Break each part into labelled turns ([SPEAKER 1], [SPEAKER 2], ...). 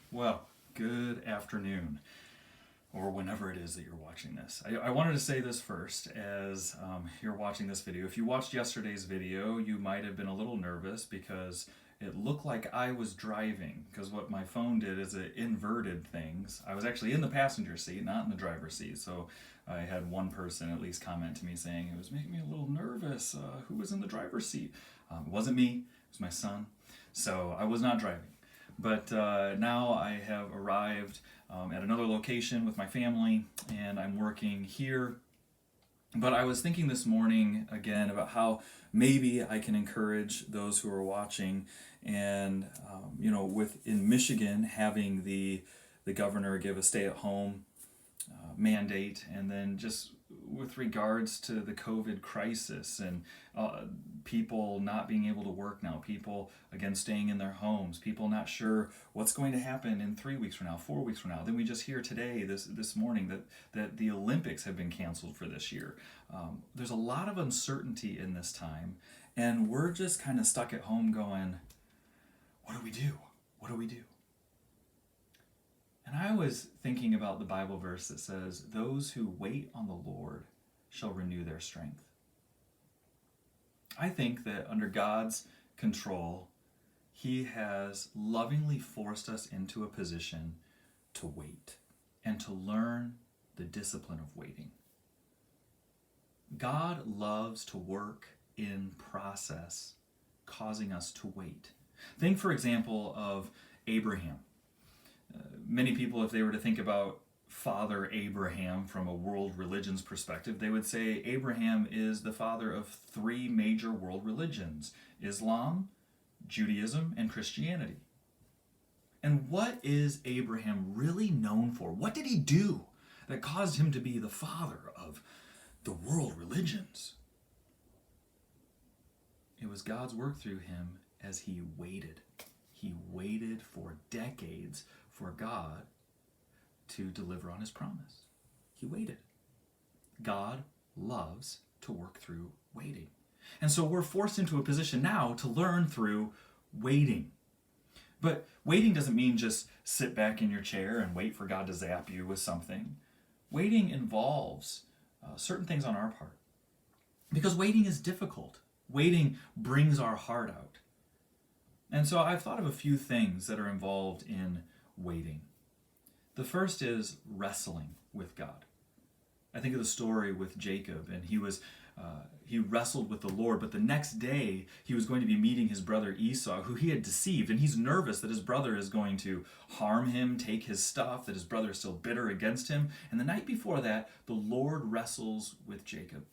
[SPEAKER 1] Well, good afternoon, or whenever it is that you're watching this. I wanted to say this first as you're watching this video. If you watched yesterday's video, you might have been a little nervous because it looked like I was driving, because what my phone did is it inverted things. I was actually in the passenger seat, not in the driver's seat, so I had one person at least comment to me saying it was making me a little nervous. Who was in the driver's seat? It wasn't me, it was my son. So I was not driving. But now I have arrived at another location with my family, and I'm working here. But I was thinking this morning again about how maybe I can encourage those who are watching, and with in Michigan having the governor give a stay-at-home mandate, and then just with regards to the COVID crisis and people not being able to work now, people again staying in their homes, people not sure what's going to happen in 3 weeks from now, 4 weeks from now. Then we just hear today, this morning, that the Olympics have been canceled for this year. There's a lot of uncertainty in this time, and we're just kind of stuck at home going, what do we do? What do we do? And I was thinking about the Bible verse that says, those who wait on the Lord shall renew their strength. I think that under God's control, He has lovingly forced us into a position to wait and to learn the discipline of waiting. God loves to work in process, causing us to wait. Think, for example, of Abraham. Many people, if they were to think about Father Abraham from a world religions perspective, they would say Abraham is the father of three major world religions: Islam, Judaism, and Christianity. And what is Abraham really known for? What did he do that caused him to be the father of the world religions? It was God's work through him as he waited. He waited for decades for God to deliver on His promise. He waited. God loves to work through waiting. And so we're forced into a position now to learn through waiting. But waiting doesn't mean just sit back in your chair and wait for God to zap you with something. Waiting involves certain things on our part. Because waiting is difficult. Waiting brings our heart out. And so I've thought of a few things that are involved in waiting. The first is wrestling with God. I think of the story with Jacob, and he wrestled with the Lord, but the next day he was going to be meeting his brother Esau, who he had deceived, and he's nervous that his brother is going to harm him, take his stuff, that his brother is still bitter against him. And the night before that, the Lord wrestles with Jacob.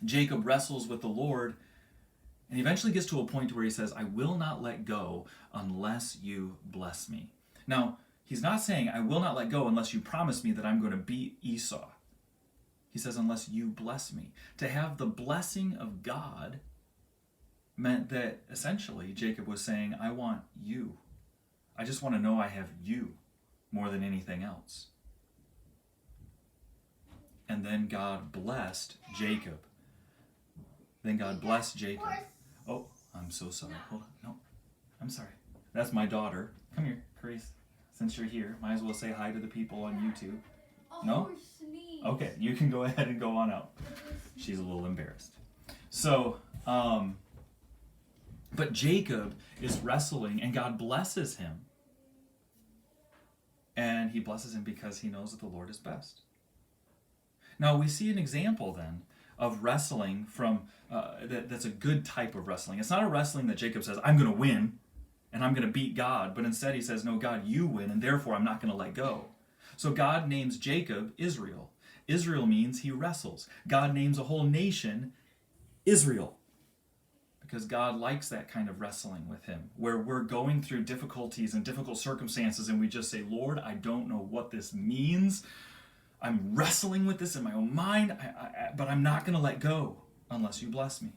[SPEAKER 1] Jacob wrestles with the Lord, and he eventually gets to a point where he says, I will not let go unless you bless me. Now, he's not saying, I will not let go unless you promise me that I'm going to beat Esau. He says, unless you bless me. To have the blessing of God meant that essentially Jacob was saying, I want you. I just want to know I have you more than anything else. And then God blessed Jacob. Then God blessed Jacob. Oh, I'm so sorry. Hold on. No, I'm sorry. That's my daughter. Come here, Carice. Since you're here, might as well say hi to the people on YouTube. No? Okay, you can go ahead and go on out. She's a little embarrassed. So, but Jacob is wrestling, and God blesses him. And He blesses him because he knows that the Lord is best. Now, we see an example then of wrestling from that's a good type of wrestling. It's not a wrestling that Jacob says, I'm going to win and I'm going to beat God, but instead he says, no, God, you win, and therefore I'm not going to let go. So God names Jacob Israel. Israel means he wrestles. God names a whole nation Israel, because God likes that kind of wrestling with him, where we're going through difficulties and difficult circumstances and we just say, Lord, I don't know what this means. I'm wrestling with this in my own mind, but I'm not going to let go unless you bless me.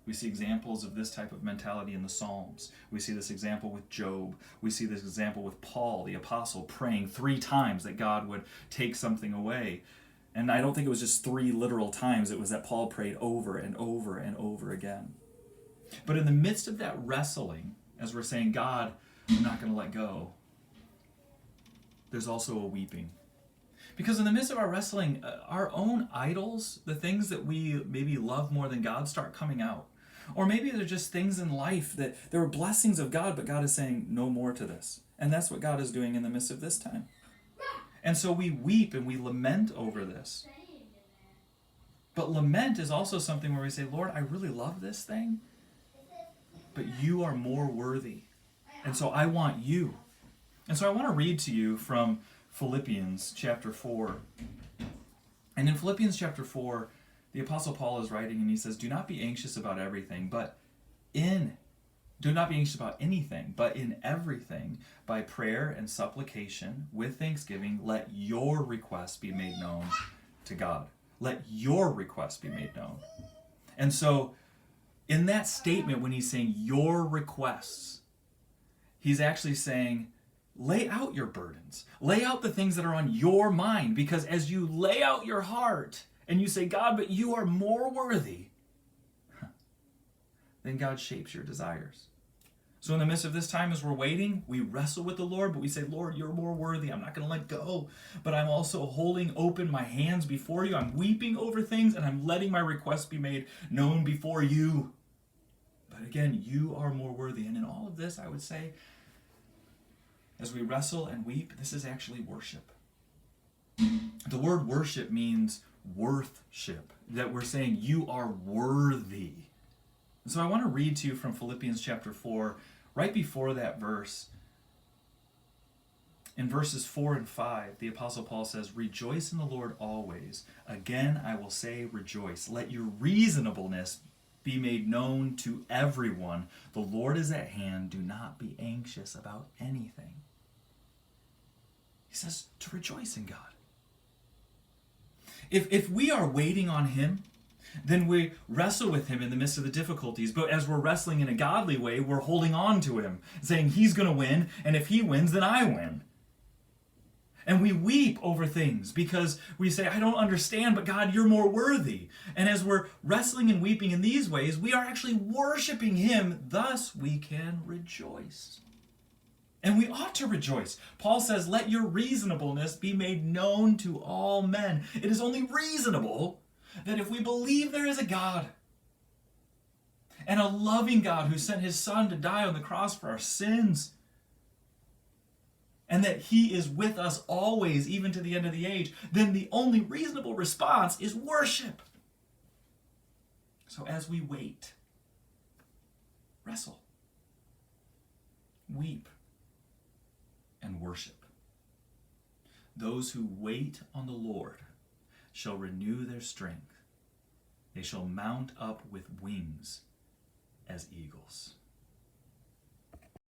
[SPEAKER 1] We see examples of this type of mentality in the Psalms. We see this example with Job. We see this example with Paul, the apostle, praying 3 times that God would take something away. And I don't think it was just 3 literal times. It was that Paul prayed over and over and over again. But in the midst of that wrestling, as we're saying, God, I'm not going to let go, there's also a weeping. Because in the midst of our wrestling, our own idols, the things that we maybe love more than God, start coming out. Or maybe they're just things in life that there are blessings of God, but God is saying no more to this. And that's what God is doing in the midst of this time. And so we weep and we lament over this. But lament is also something where we say, Lord, I really love this thing, but you are more worthy. And so I want you. And so I want to read to you from Philippians chapter 4. And in Philippians chapter 4, the Apostle Paul is writing and he says, do not be anxious about everything, do not be anxious about anything, but in everything, by prayer and supplication, with thanksgiving, let your requests be made known to God. Let your requests be made known. And so, in that statement, when he's saying your requests, he's actually saying, lay out your burdens. Lay out the things that are on your mind, because as you lay out your heart and you say, God, but you are more worthy, then God shapes your desires. So in the midst of this time, as we're waiting, we wrestle with the Lord, but we say, Lord, you're more worthy. I'm not going to let go, but I'm also holding open my hands before you. I'm weeping over things, and I'm letting my requests be made known before you. But again, you are more worthy. And in all of this, I would say, as we wrestle and weep, this is actually worship. The word worship means worthship, that we're saying you are worthy. And so I want to read to you from Philippians chapter 4, right before that verse. In verses 4 and 5, the Apostle Paul says, rejoice in the Lord always. Again, I will say rejoice. Let your reasonableness be made known to everyone. The Lord is at hand. Do not be anxious about anything. He says to rejoice in God. If we are waiting on him, then we wrestle with him in the midst of the difficulties. But as we're wrestling in a godly way, we're holding on to him, saying he's going to win, and if he wins, then I win. And we weep over things because we say, I don't understand, but God, you're more worthy. And as we're wrestling and weeping in these ways, we are actually worshiping him. Thus, we can rejoice. And we ought to rejoice. Paul says, let your reasonableness be made known to all men. It is only reasonable that if we believe there is a God, and a loving God who sent his Son to die on the cross for our sins, and that he is with us always, even to the end of the age, then the only reasonable response is worship. So as we wait, wrestle, weep, and worship. Those who wait on the Lord shall renew their strength. They shall mount up with wings as eagles.